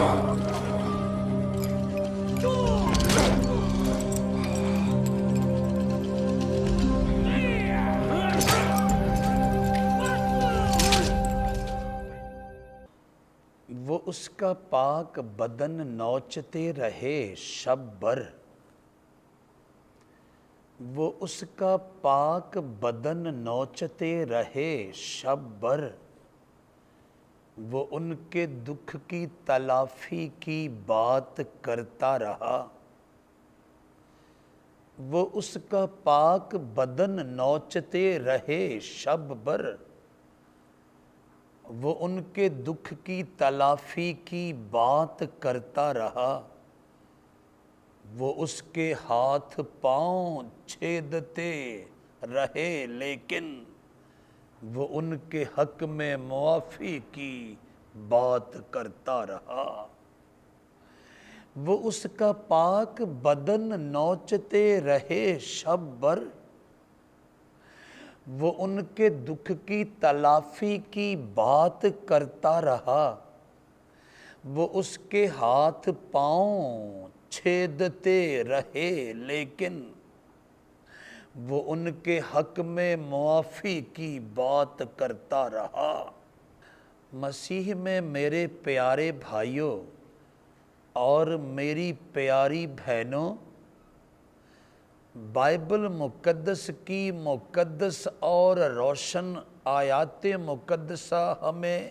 وہ اس کا پاک بدن نوچتے رہے شب بھر، وہ اس کا پاک بدن نوچتے رہے شب بھر، وہ ان کے دکھ کی تلافی کی بات کرتا رہا۔ وہ اس کا پاک بدن نوچتے رہے شب بھر، وہ ان کے دکھ کی تلافی کی بات کرتا رہا۔ وہ اس کے ہاتھ پاؤں چھیدتے رہے لیکن وہ ان کے حق میں معافی کی بات کرتا رہا۔ وہ اس کا پاک بدن نوچتے رہے شب بھر، وہ ان کے دکھ کی تلافی کی بات کرتا رہا۔ وہ اس کے ہاتھ پاؤں چھیدتے رہے لیکن وہ ان کے حق میں معافی کی بات کرتا رہا۔ مسیح میں میرے پیارے بھائیوں اور میری پیاری بہنوں، بائبل مقدس کی مقدس اور روشن آیات مقدسہ ہمیں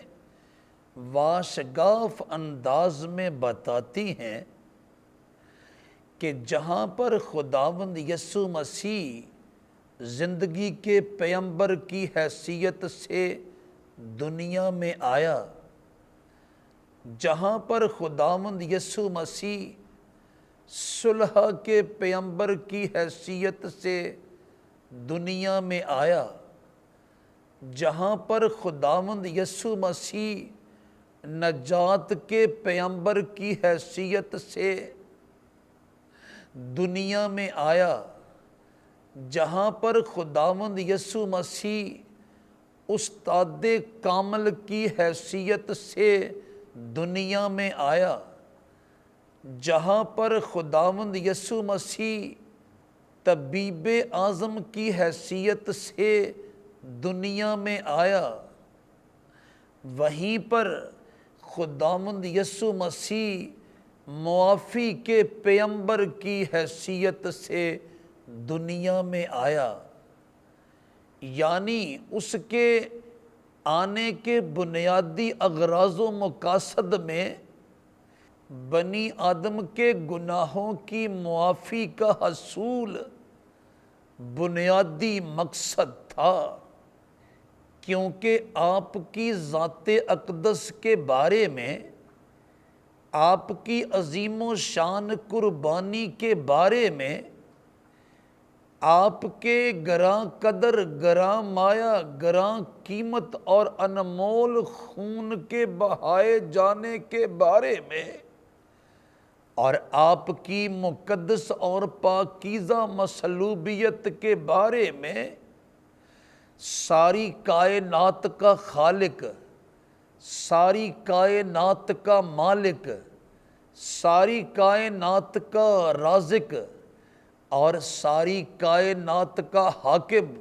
واشگاف انداز میں بتاتی ہیں کہ جہاں پر خداوند یسوع مسیح زندگی کے پیغمبر کی حیثیت سے دنیا میں آیا، جہاں پر خداوند یسوع مسیح صلح کے پیغمبر کی حیثیت سے دنیا میں آیا، جہاں پر خداوند یسوع مسیح نجات کے پیغمبر کی حیثیت سے دنیا میں آیا، جہاں پر خداوند یسوع مسیح استاد کامل کی حیثیت سے دنیا میں آیا، جہاں پر خداوند یسوع مسیح طبیب اعظم کی حیثیت سے دنیا میں آیا، وہیں پر خداوند یسوع مسیح معافی کے پیغمبر کی حیثیت سے دنیا میں آیا۔ یعنی اس کے آنے کے بنیادی اغراض و مقاصد میں بنی آدم کے گناہوں کی معافی کا حصول بنیادی مقصد تھا، کیونکہ آپ کی ذات اقدس کے بارے میں، آپ کی عظیم و شان قربانی کے بارے میں، آپ کے گراں قدر، گراں مایہ، گراں قیمت اور انمول خون کے بہائے جانے کے بارے میں، اور آپ کی مقدس اور پاکیزہ مصلوبیت کے بارے میں ساری کائنات کا خالق، ساری کائنات کا مالک، ساری کائنات کا رازق اور ساری کائنات کا حاکم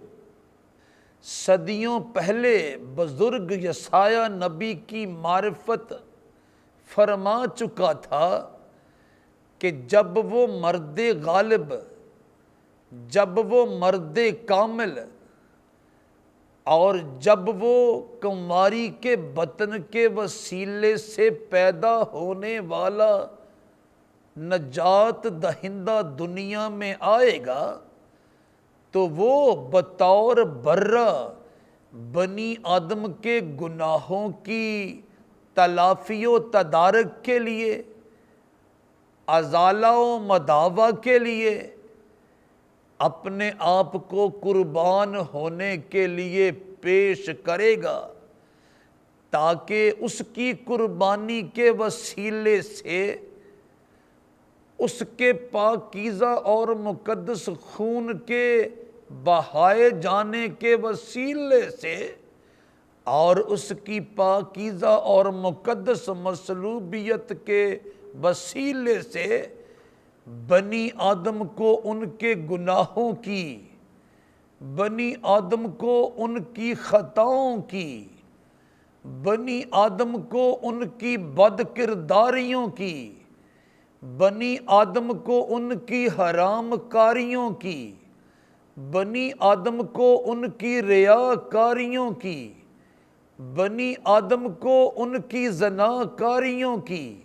صدیوں پہلے بزرگ یسایہ نبی کی معرفت فرما چکا تھا کہ جب وہ مرد غالب، جب وہ مرد کامل اور جب وہ کنواری کے بطن کے وسیلے سے پیدا ہونے والا نجات دہندہ دنیا میں آئے گا، تو وہ بطور برہ بنی آدم کے گناہوں کی تلافی و تدارک کے لیے، ازالہ و مداوع کے لیے اپنے آپ کو قربان ہونے کے لیے پیش کرے گا، تاکہ اس کی قربانی کے وسیلے سے، اس کے پاکیزہ اور مقدس خون کے بہائے جانے کے وسیلے سے اور اس کی پاکیزہ اور مقدس مصلوبیت کے وسیلے سے بنی آدم کو ان کے گناہوں کی، بنی آدم کو ان کی خطاؤں کی، بنی آدم کو ان کی بد کرداریوں کی، بنی آدم کو ان کی حرام کاریوں کی، بنی آدم کو ان کی ریاکاریوں کی، بنی آدم کو ان کی زناکاریوں کی،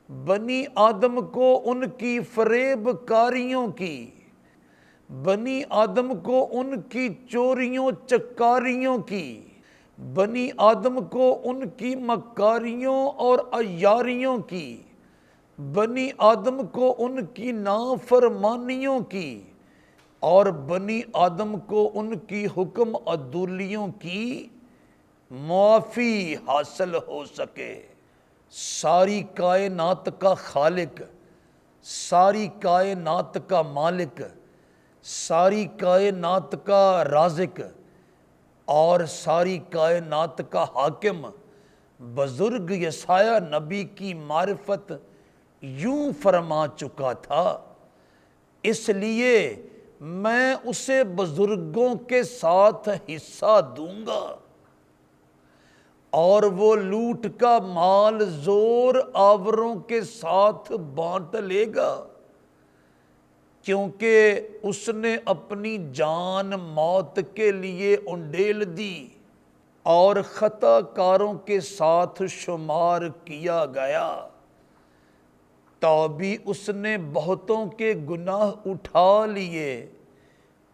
بنی آدم کو ان کی فریب کاریوں کی، بنی آدم کو ان کی چوریوں چکاریوں کی، بنی آدم کو ان کی مکاریوں اور عیاریوں کی، بنی آدم کو ان کی نافرمانیوں کی، اور بنی آدم کو ان کی حکم عدولیوں کی معافی حاصل ہو سکے۔ ساری کائنات کا خالق، ساری کائنات کا مالک، ساری کائنات کا رازق اور ساری کائنات کا حاکم بزرگ یسایہ نبی کی معرفت یوں فرما چکا تھا، اس لیے میں اسے بزرگوں کے ساتھ حصہ دوں گا، اور وہ لوٹ کا مال زور آوروں کے ساتھ بانٹ لے گا، کیونکہ اس نے اپنی جان موت کے لیے انڈیل دی اور خطا کاروں کے ساتھ شمار کیا گیا، تو بھی اس نے بہتوں کے گناہ اٹھا لیے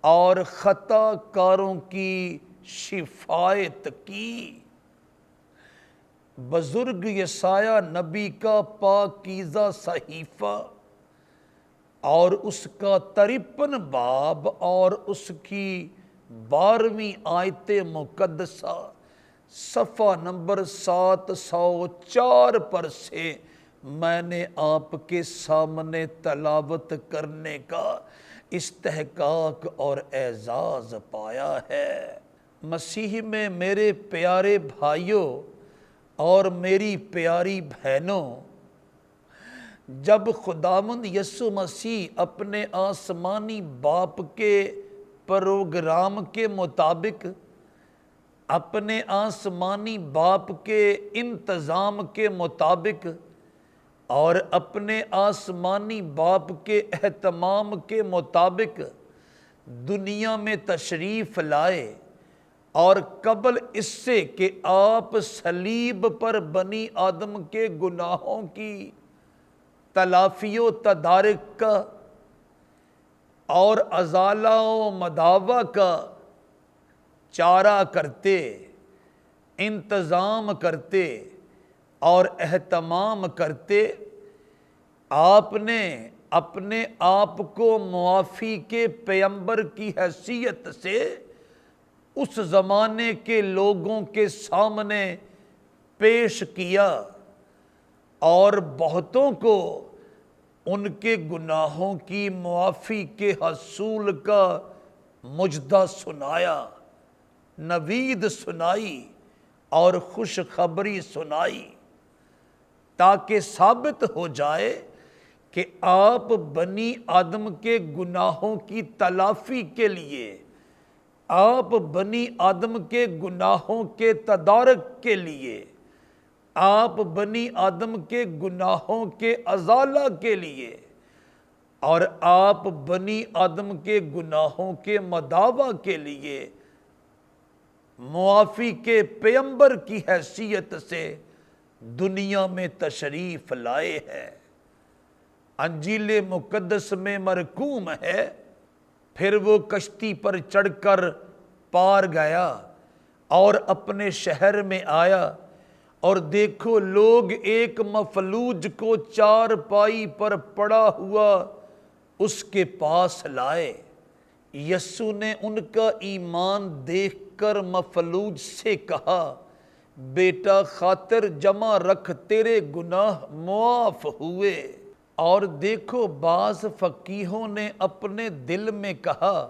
اور خطا کاروں کی شفاعت کی۔ بزرگ یسایہ نبی کا پاکیزہ صحیفہ اور اس کا 53 باب اور اس کی 12ویں آیت مقدسہ صفحہ نمبر 704 پر سے میں نے آپ کے سامنے تلاوت کرنے کا استحقاق اور اعزاز پایا ہے۔ مسیح میں میرے پیارے بھائیوں اور میری پیاری بہنوں، جب خداوند یسوع مسیح اپنے آسمانی باپ کے پروگرام کے مطابق، اپنے آسمانی باپ کے انتظام کے مطابق اور اپنے آسمانی باپ کے اہتمام کے مطابق دنیا میں تشریف لائے، اور قبل اس سے کہ آپ صلیب پر بنی آدم کے گناہوں کی تلافی و تدارک کا اور ازالہ و مداوع کا چارہ کرتے، انتظام کرتے اور اہتمام کرتے، آپ نے اپنے آپ کو معافی کے پیغمبر کی حیثیت سے اس زمانے کے لوگوں کے سامنے پیش کیا اور بہتوں کو ان کے گناہوں کی معافی کے حصول کا مجدہ سنایا، نوید سنائی اور خوشخبری سنائی، تاکہ ثابت ہو جائے کہ آپ بنی آدم کے گناہوں کی تلافی کے لیے، آپ بنی آدم کے گناہوں کے تدارک کے لیے، آپ بنی آدم کے گناہوں کے ازالہ کے لیے، اور آپ بنی آدم کے گناہوں کے مداوع کے لیے معافی کے پیغمبر کی حیثیت سے دنیا میں تشریف لائے ہیں۔ انجیل مقدس میں مرقوم ہے، پھر وہ کشتی پر چڑھ کر پار گیا اور اپنے شہر میں آیا، اور دیکھو لوگ ایک مفلوج کو چارپائی پر پڑا ہوا اس کے پاس لائے۔ یسوع نے ان کا ایمان دیکھ کر مفلوج سے کہا، بیٹا خاطر جمع رکھ، تیرے گناہ معاف ہوئے۔ اور دیکھو بعض فقیہوں نے اپنے دل میں کہا،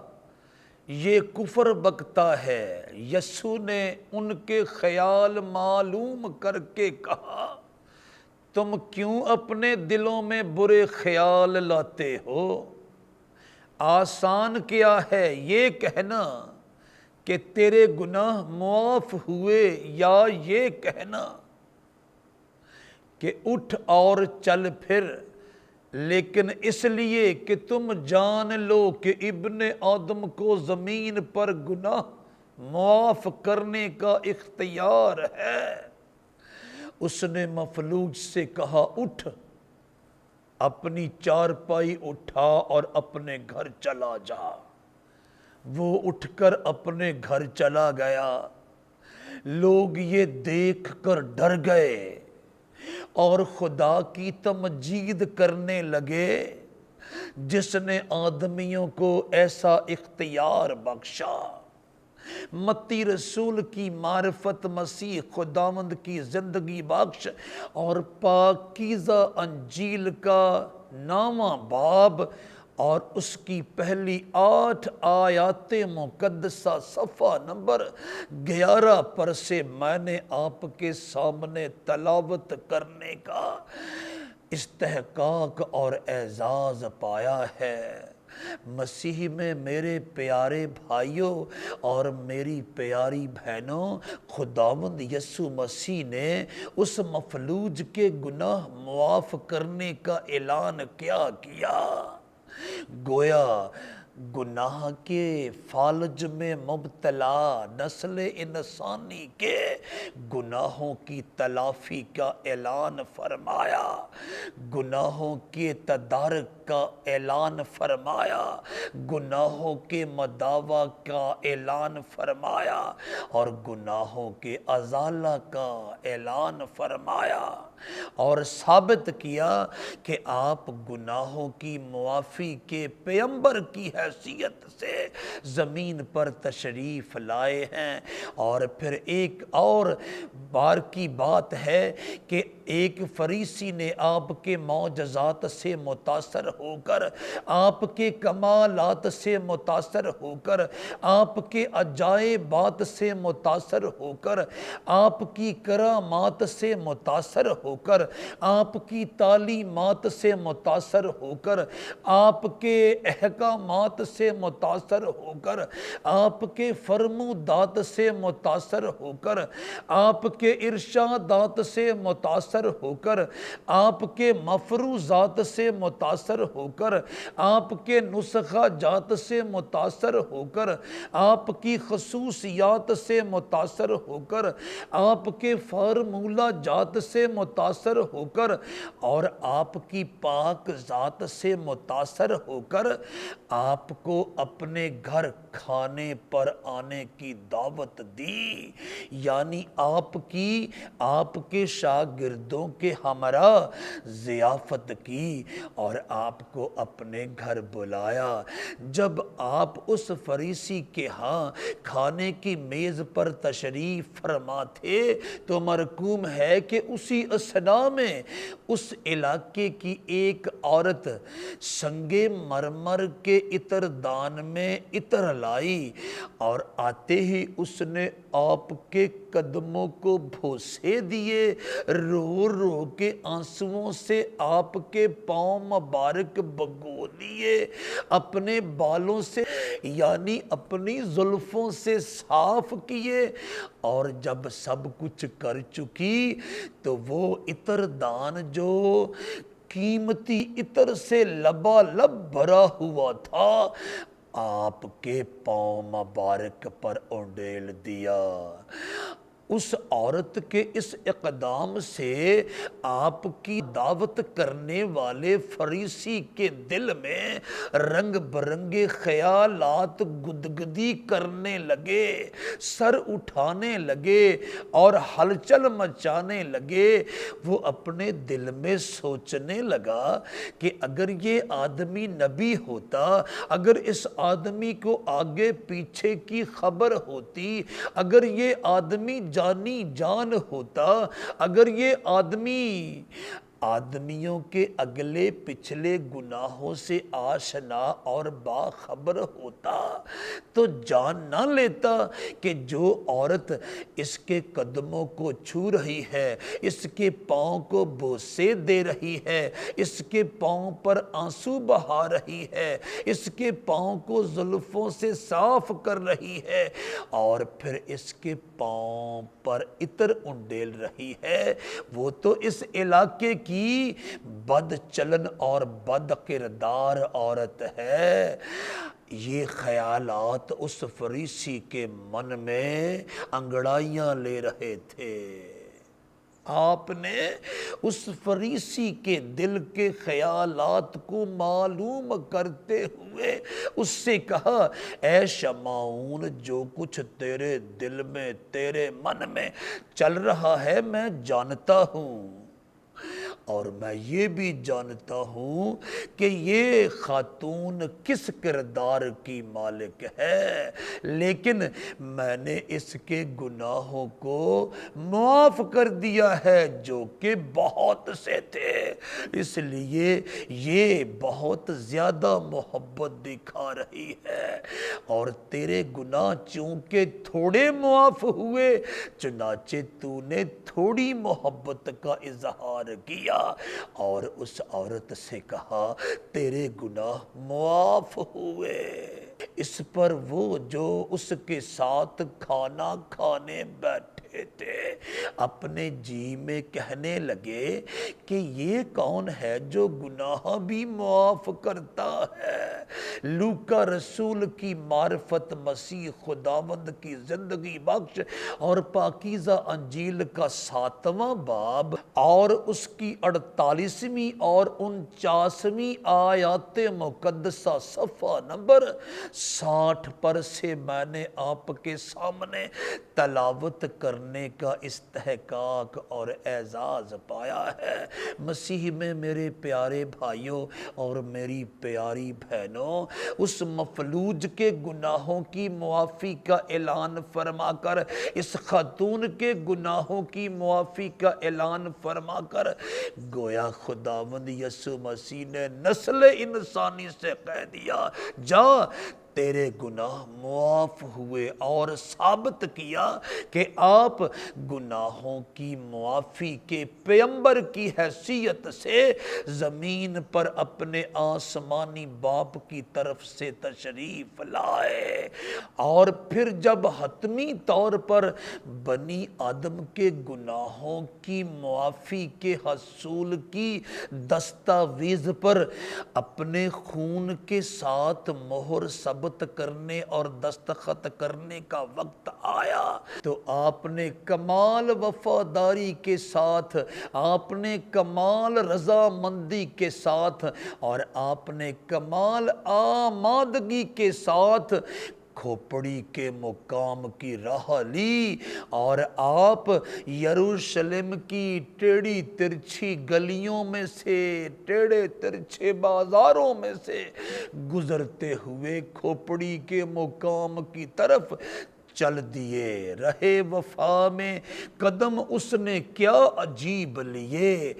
یہ کفر بکتا ہے۔ یسوع نے ان کے خیال معلوم کر کے کہا، تم کیوں اپنے دلوں میں برے خیال لاتے ہو؟ آسان کیا ہے یہ کہنا کہ تیرے گناہ معاف ہوئے، یا یہ کہنا کہ اٹھ اور چل پھر؟ لیکن اس لیے کہ تم جان لو کہ ابن آدم کو زمین پر گناہ معاف کرنے کا اختیار ہے۔ اس نے مفلوج سے کہا، اٹھ، اپنی چارپائی اٹھا اور اپنے گھر چلا جا۔ وہ اٹھ کر اپنے گھر چلا گیا۔ لوگ یہ دیکھ کر ڈر گئے اور خدا کی تمجید کرنے لگے جس نے آدمیوں کو ایسا اختیار بخشا۔ متی رسول کی معرفت مسیح خداوند کی زندگی بخش اور پاکیزہ انجیل کا 9واں باب اور اس کی پہلی 8 آیات مقدسہ صفحہ نمبر 11 پر سے میں نے آپ کے سامنے تلاوت کرنے کا استحقاق اور اعزاز پایا ہے۔ مسیح میں میرے پیارے بھائیوں اور میری پیاری بہنوں، خداوند یسوع مسیح نے اس مفلوج کے گناہ معاف کرنے کا اعلان کیا کیا؟ گویا گناہ کے فالج میں مبتلا نسل انسانی کے گناہوں کی تلافی کا اعلان فرمایا، گناہوں کے تدارک کا اعلان فرمایا، گناہوں کے مداوع کا اعلان فرمایا اور گناہوں کے ازالہ کا اعلان فرمایا، اور ثابت کیا کہ آپ گناہوں کی معافی کے پیغمبر کی حیثیت سے زمین پر تشریف لائے ہیں۔ اور پھر ایک اور بار کی بات ہے کہ ایک فریسی نے آپ کے معجزات سے متاثر ہو کر، آپ کے کمالات سے متاثر ہو کر، آپ کے عجائبات سے متاثر ہو کر، آپ کی کرامات سے متاثر ہو کر، آپ کی تعلیمات سے متاثر ہو کر، آپ کے احکامات سے متاثر ہو کر، آپ کے فرمودات سے متاثر ہو کر، آپ کے ارشادات سے متاثر ہو کر، آپ کے مفروضات سے متاثر ہو کر، آپ کے نسخہ جات سے متاثر ہو کر، آپ کی خصوصیات سے متاثر ہو کر، آپ کے فارمولہ جات سے متاثر ہو کر اور آپ کی پاک ذات سے متاثر ہو کر آپ کو اپنے گھر کھانے پر آنے کی دعوت دی، یعنی آپ کے شاگردوں کے ہمراہ ضیافت کی اور آپ کو اپنے گھر بلایا۔ جب آپ اس فریسی کے ہاں کھانے کی میز پر تشریف فرما تھے تو مرقوم ہے کہ اسی اثناء میں اس علاقے کی ایک عورت سنگ مرمر کے عطر دان میں عطر لائی اور آتے ہی اس نے آپ کے قدموں کو بوسے دیے، رو رو کے آنسوؤں سے آپ کے پاؤں مبارک بھگو دیے، اپنے بالوں سے یعنی اپنی زلفوں سے صاف کیے، اور جب سب کچھ کر چکی تو وہ عطر دان جو قیمتی عطر سے لبالب بھرا ہوا تھا آپ کے پاؤں مبارک پر انڈیل دیا۔ اس عورت کے اس اقدام سے آپ کی دعوت کرنے والے فریسی کے دل میں رنگ برنگے خیالات گدگدی کرنے لگے، سر اٹھانے لگے اور ہلچل مچانے لگے۔ وہ اپنے دل میں سوچنے لگا کہ اگر یہ آدمی نبی ہوتا، اگر اس آدمی کو آگے پیچھے کی خبر ہوتی، اگر یہ آدمی جانی جان ہوتا، اگر یہ آدمی آدمیوں کے اگلے پچھلے گناہوں سے آشنا اور باخبر ہوتا تو جان نہ لیتا کہ جو عورت اس کے قدموں کو چھو رہی ہے، اس کے پاؤں کو بوسے دے رہی ہے، اس کے پاؤں پر آنسو بہا رہی ہے، اس کے پاؤں کو زلفوں سے صاف کر رہی ہے اور پھر اس کے پاؤں پر عطر انڈیل رہی ہے، وہ تو اس علاقے کی بد چلن اور بد کردار عورت ہے۔ یہ خیالات اس فریسی کے من میں انگڑائیاں لے رہے تھے۔ آپ نے اس فریسی کے دل کے خیالات کو معلوم کرتے ہوئے اس سے کہا، اے شمعون، جو کچھ تیرے دل میں، تیرے من میں چل رہا ہے میں جانتا ہوں، اور میں یہ بھی جانتا ہوں کہ یہ خاتون کس کردار کی مالک ہے، لیکن میں نے اس کے گناہوں کو معاف کر دیا ہے جو کہ بہت سے تھے، اس لیے یہ بہت زیادہ محبت دکھا رہی ہے، اور تیرے گناہ چونکہ تھوڑے معاف ہوئے چنانچہ تو نے تھوڑی محبت کا اظہار کیا، اور اس عورت سے کہا تیرے گناہ معاف ہوئے۔ اس پر وہ جو اس کے ساتھ کھانا کھانے بیٹھے تھے اپنے جی میں کہنے لگے کہ یہ کون ہے جو گناہ بھی معاف کرتا ہے۔ لوکا رسول کی معرفت مسیح خداوند کی زندگی بخش اور پاکیزہ انجیل کا 7واں باب اور اس کی 48ویں اور 49ویں آیات مقدسہ صفحہ نمبر 60 پر سے میں نے آپ کے سامنے تلاوت کرنے کا استحقاق اور اعزاز پایا ہے۔ مسیح میں میرے پیارے بھائیوں اور میری پیاری بہنوں، اس مفلوج کے گناہوں کی معافی کا اعلان فرما کر، اس خاتون کے گناہوں کی معافی کا اعلان فرما کر گویا خداوند یسوع مسیح نے نسل انسانی سے کہہ دیا، جا تیرے گناہ معاف ہوئے، اور ثابت کیا کہ آپ گناہوں کی معافی کے پیغمبر کی حیثیت سے زمین پر اپنے آسمانی باپ کی طرف سے تشریف لائے، اور پھر جب حتمی طور پر بنی آدم کے گناہوں کی معافی کے حصول کی دستاویز پر اپنے خون کے ساتھ مہر ثبت کرنے اور دستخط کرنے کا وقت آیا تو آپ نے کمال وفاداری کے ساتھ، آپ نے کمال رضامندی کے ساتھ، اور آپ نے کمال آمادگی کے ساتھ کھوپڑی کے مقام کی راہ لی، اور آپ یروشلم کی ٹیڑھی ترچھی گلیوں میں سے، ٹیڑھے ترچھے بازاروں میں سے گزرتے ہوئے کھوپڑی کے مقام کی طرف چل دیے۔ رہے وفا میں قدم اس نے کیا عجیب لیے،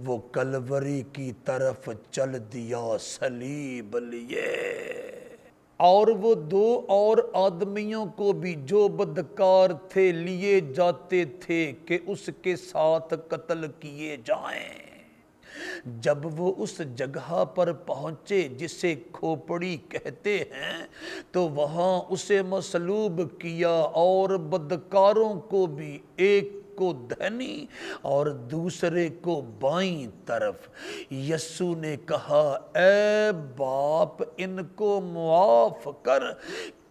وہ کلوری کی طرف چل دیا صلیب لیے، اور وہ 2 اور آدمیوں کو بھی جو بدکار تھے لیے جاتے تھے کہ اس کے ساتھ قتل کیے جائیں۔ جب وہ اس جگہ پر پہنچے جسے کھوپڑی کہتے ہیں تو وہاں اسے مصلوب کیا، اور بدکاروں کو بھی، ایک کو دہنی اور دوسرے کو بائیں طرف۔ یسوع نے کہا، اے باپ ان کو معاف کر،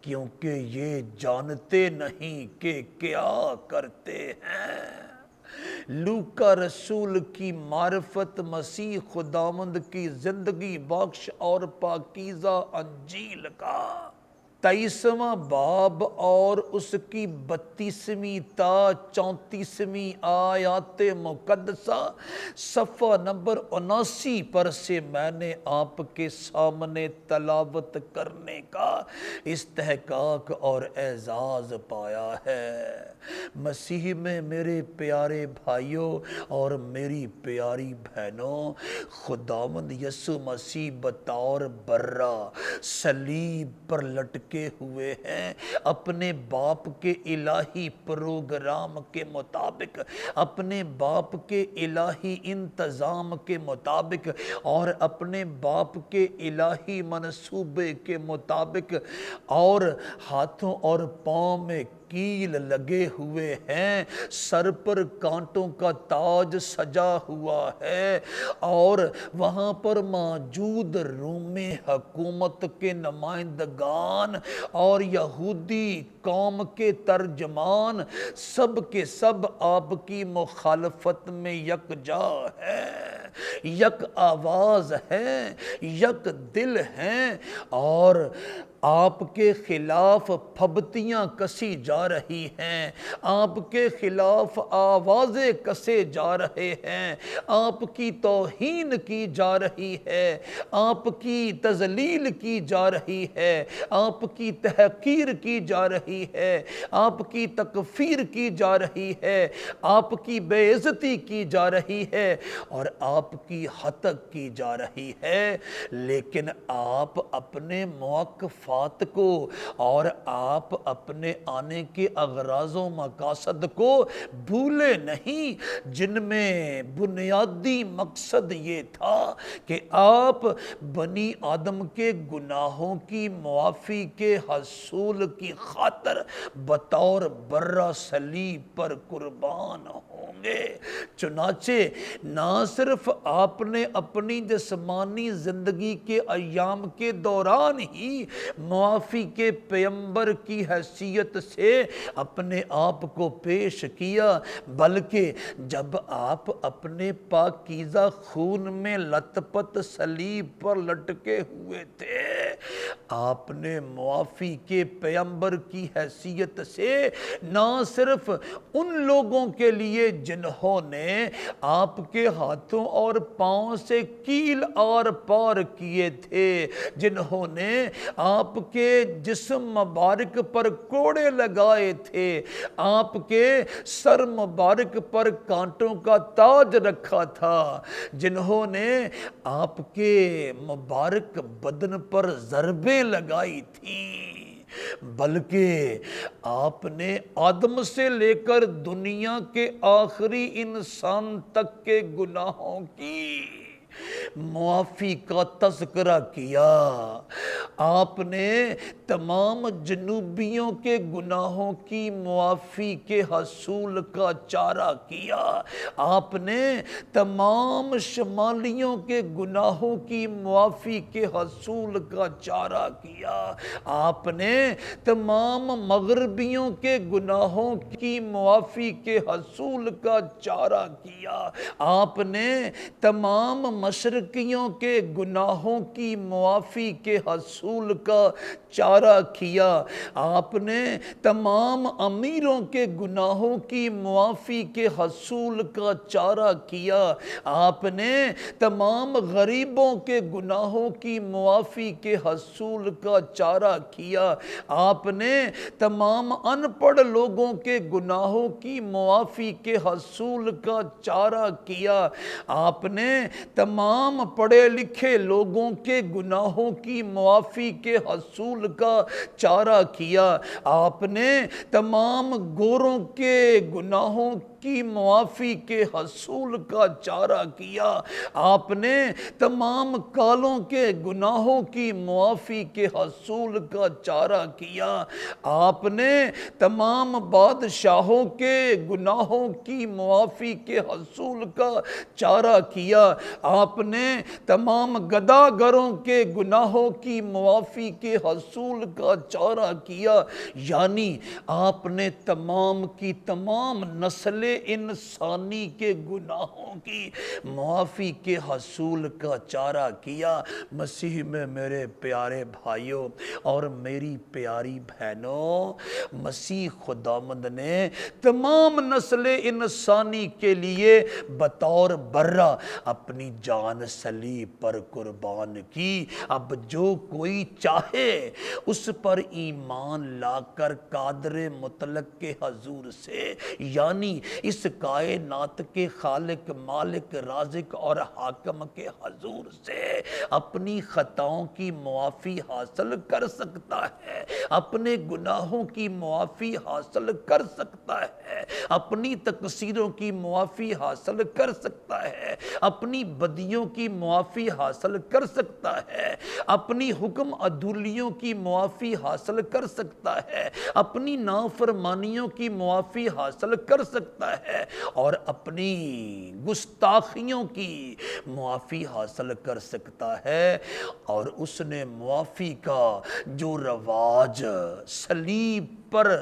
کیونکہ یہ جانتے نہیں کہ کیا کرتے ہیں۔ لوکا رسول کی معرفت مسیح خداوند کی زندگی بخش اور پاکیزہ انجیل کا 23واں باب اور اس کی 32ویں تا 34ویں آیات مقدسہ صفحہ نمبر 79 پر سے میں نے آپ کے سامنے تلاوت کرنے کا استحقاق اور اعزاز پایا ہے۔ مسیح میں میرے پیارے بھائیوں اور میری پیاری بہنوں، خداوند یسوع مسیح بطور برہ صلیب پر لٹکے ہوئے ہیں، اپنے باپ کے الہی پروگرام کے مطابق، اپنے باپ کے الہی انتظام کے مطابق اور اپنے باپ کے الہی منصوبے کے مطابق، اور ہاتھوں اور پاؤں میں کیل لگے ہوئے ہیں، سر پر کانٹوں کا تاج سجا ہوا ہے، اور وہاں پر موجود رومی حکومت کے نمائندگان اور یہودی قوم کے ترجمان سب کے سب آپ کی مخالفت میں یکجا ہیں، یک آواز ہیں، یک دل ہیں، اور آپ کے خلاف پھبتیاں کسی جا رہی ہیں، آپ کے خلاف آوازیں کسے جا رہے ہیں، آپ کی توہین کی جا رہی ہے، آپ کی تذلیل کی جا رہی ہے، آپ کی تحقیر کی جا رہی ہے، آپ کی تکفیر کی جا رہی ہے، آپ کی بے عزتی کی جا رہی ہے، اور آپ کی ہتک کی جا رہی ہے، لیکن آپ اپنے موقفات کو اور آپ اپنے آنے کے اغراض و مقاصد کو بھولے نہیں، جن میں بنیادی مقصد یہ تھا کہ آپ بنی آدم کے گناہوں کی معافی کے حصول کی خاطر بطور برہ صلیب پر قربان ہوں گے۔ چنانچہ نہ صرف آپ نے اپنی جسمانی زندگی کے ایام کے دوران ہی معافی کے پیمبر کی حیثیت سے اپنے آپ کو پیش کیا، بلکہ جب آپ اپنے پاکیزہ خون میں لت پت صلیب پر لٹکے ہوئے تھے، آپ نے معافی کے پیمبر کی حیثیت سے نہ صرف ان لوگوں کے لیے جنہوں نے آپ کے ہاتھوں اور پاؤں سے کیل آر پار کیے تھے، جنہوں نے آپ کے جسم مبارک پر کوڑے لگائے تھے، آپ کے سر مبارک پر کانٹوں کا تاج رکھا تھا، جنہوں نے آپ کے مبارک بدن پر ضربیں لگائی تھیں، بلکہ آپ نے آدم سے لے کر دنیا کے آخری انسان تک کے گناہوں کی معافی کا تذکرہ کیا۔ آپ نے تمام جنوبیوں کے گناہوں کی معافی کے حصول کا چارہ کیا، آپ نے تمام شمالیوں کے گناہوں کی معافی کے حصول کا چارہ کیا، آپ نے تمام مغربیوں کے گناہوں کی معافی کے حصول کا چارہ کیا، آپ نے تمام مشرقیوں کے گناہوں کی معافی کے حصول کا چارہ کیا، آپ نے تمام امیروں کے گناہوں کی معافی کے حصول کا چارہ کیا، آپ نے تمام غریبوں کے گناہوں کی معافی کے حصول کا چارہ کیا، آپ نے تمام ان پڑھ لوگوں کے گناہوں کی معافی کے حصول کا چارہ کیا، آپ نے تمام پڑھے لکھے لوگوں کے گناہوں کی معافی کے حصول کا چارہ کیا، آپ نے تمام گوروں کے گناہوں کی معافی کے حصول کا چارہ کیا، آپ نے تمام کالوں کے گناہوں کی معافی کے حصول کا چارہ کیا، آپ نے تمام بادشاہوں کے گناہوں کی معافی کے حصول کا چارہ کیا، آپ نے تمام گداگروں کے گناہوں کی معافی کے حصول کا چارہ کیا، یعنی آپ نے تمام کی تمام نسلیں انسانی کے گناہوں کی معافی کے حصول کا چارہ کیا۔ مسیح میں میرے پیارے بھائیوں اور میری پیاری بہنوں، مسیح خداوند نے تمام نسل انسانی کے لیے بطور برہ اپنی جان صلیب پر قربان کی۔ اب جو کوئی چاہے اس پر ایمان لا کر قادر مطلق کے حضور سے، یعنی اس کائنات کے خالق، مالک، رازق اور حاکم کے حضور سے اپنی خطاؤں کی معافی حاصل کر سکتا ہے، اپنے گناہوں کی معافی حاصل کر سکتا ہے، اپنی تقصیروں کی معافی حاصل کر سکتا ہے، اپنی بدیوں کی معافی حاصل کر سکتا ہے، اپنی حکم عدولیوں کی معافی حاصل کر سکتا ہے، اپنی نافرمانیوں کی معافی حاصل کر سکتا ہے، اور اپنی گستاخیوں کی معافی حاصل کر سکتا ہے۔ اور اس نے معافی کا جو رواج صلیب پر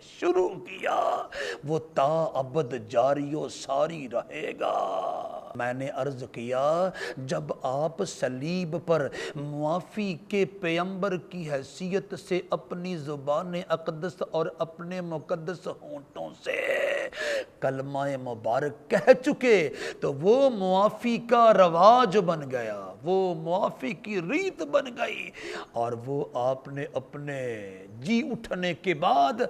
شروع کیا وہ تا ابد جاری و ساری رہے گا۔ میں نے عرض کیا، جب آپ صلیب پر معافی کے پیمبر کی حیثیت سے اپنی زبان اقدس اور اپنے مقدس ہونٹوں سے کلمہ مبارک کہہ چکے تو وہ معافی کا رواج بن گیا، وہ معافی کی ریت بن گئی، اور وہ آپ نے اپنے جی اٹھنے کے بعد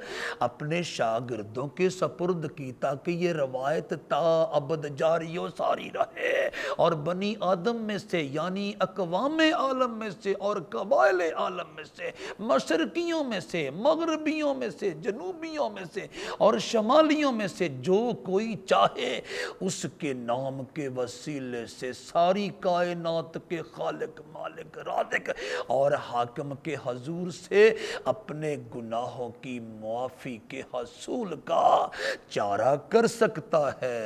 اپنے شاگردوں کے سپرد کی تاکہ یہ روایت تا ابد جاری و ساری رہے، اور بنی آدم میں سے یعنی اقوام عالم میں سے اور قبائل عالم میں سے، مشرقیوں میں سے، مغربیوں میں سے، جنوبیوں میں سے اور شمالیوں میں سے جو کوئی چاہے اس کے نام کے وسیلے سے ساری کائنات کے خالق، مالک، رازق اور حاکم کے حضور سے اپنے گناہوں کی معافی کے حصول کا چارہ کر سکتا ہے۔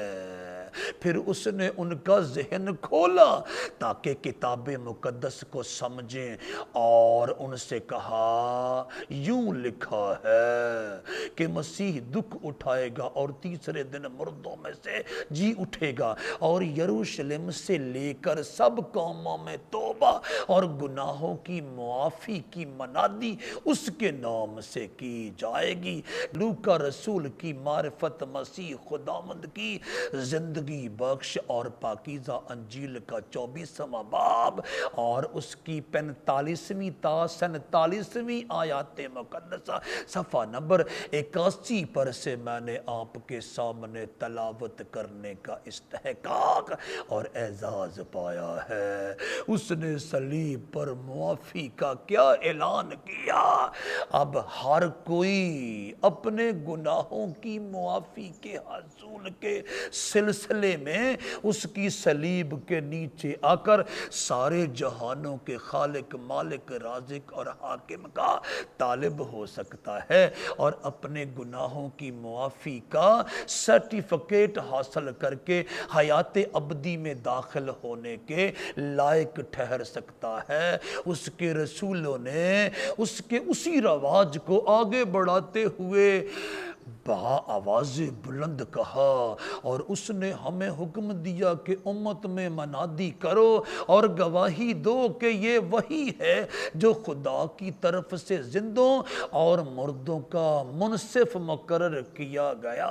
پھر اس نے ان کا ذہن کھولا تاکہ کتاب مقدس کو سمجھیں، اور ان سے کہا، یوں لکھا ہے کہ مسیح دکھ اٹھائے گا اور تیسرے دن مردوں میں سے جی اٹھے گا، اور یروشلم سے لے کر سب قوموں میں توبہ اور گناہوں کی معافی کی منادی اس کے نام سے کی جائے گی۔ لوکا رسول کی معرفت مسیح خداوند کی زندگی بخش اور پاکیزہ انجیل کا 24واں باب اور اس کی 45ویں تا 47ویں آیات مقدسہ صفحہ نمبر 81 پر سے میں نے آپ کے سامنے تلاوت کرنے کا استحقاق اور اعزاز پایا ہے۔ اس نے صلیب پر معافی کا کیا اعلان کیا؟ اب ہر کوئی اپنے گناہوں کی معافی کے حصول کے سلسلے میں اس کی صلیب کے نیچے آ کر سارے جہانوں کے خالق، مالک، رازق اور حاکم کا طالب ہو سکتا ہے، اور اپنے گناہوں کی معافی کا سرٹیفکیٹ حاصل کر کے حیات ابدی میں داخل ہونے کے لائق ٹھہر سکتا ہے۔ اس کے رسولوں نے اس کے اسی رواج کو آگے بڑھاتے ہوئے با آواز بلند کہا، اور اس نے ہمیں حکم دیا کہ امت میں منادی کرو اور گواہی دو کہ یہ وہی ہے جو خدا کی طرف سے زندوں اور مردوں کا منصف مقرر کیا گیا۔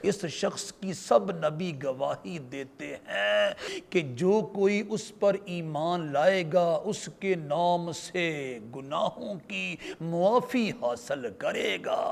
اس شخص کی سب نبی گواہی دیتے ہیں کہ جو کوئی اس پر ایمان لائے گا اس کے نام سے گناہوں کی معافی حاصل کرے گا۔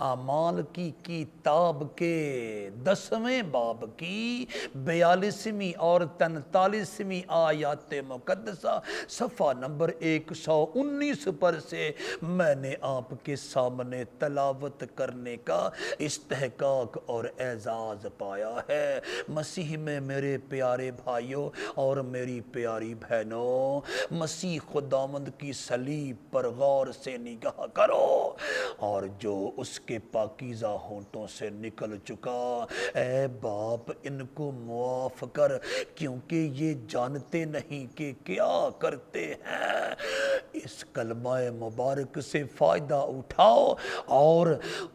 اعمال کی کتاب کے 10ویں باب کی 42ویں اور 43ویں آیات مقدسہ صفحہ نمبر 119 پر سے میں نے آپ کے سامنے تلاوت کرنے کا استحقاق اور اعزاز پایا ہے۔ مسیح میں میرے پیارے بھائیوں اور میری پیاری بہنوں، مسیح خداوند کی صلیب پر غور سے نگاہ کرو، اور جو اس کے پاکیزہ ہونٹوں سے نکل چکا، اے باپ ان کو معاف کر کیونکہ یہ جانتے نہیں کہ کیا کرتے ہیں۔ اس کلمہ مبارک سے فائدہ اٹھاؤ اور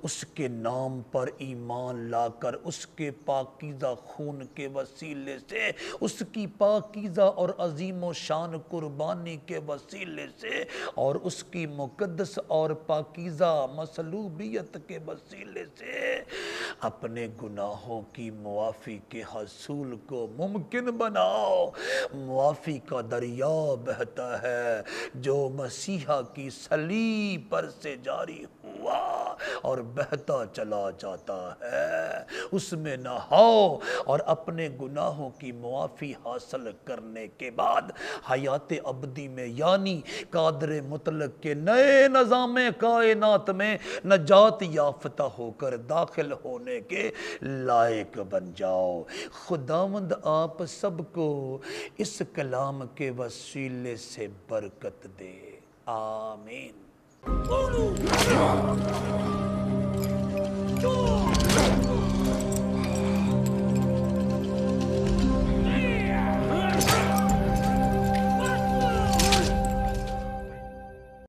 اس کے نام پر ایمان لا کر اس کے پاکیزہ خون کے وسیلے سے، اس کی پاکیزہ اور عظیم و شان قربانی کے وسیلے سے اور اس کی مقدس اور پاکیزہ مصلوبیت کے وسیلے سے اپنے گناہوں کی معافی کے حصول کو ممکن بناؤ۔ معافی کا دریا بہتا ہے جو مسیحا کی صلیب پر سے جاری ہوا اور بہتا چلا جاتا ہے، اس میں نہاؤ اور اپنے گناہوں کی معافی حاصل کرنے کے بعد حیات ابدی میں یعنی قادر مطلق کے نئے نظام کائنات میں نجات یافتہ ہو کر داخل ہونے کے لائق بن جاؤ۔ خداوند آپ سب کو اس کلام کے وسیلے سے برکت دے، آمین۔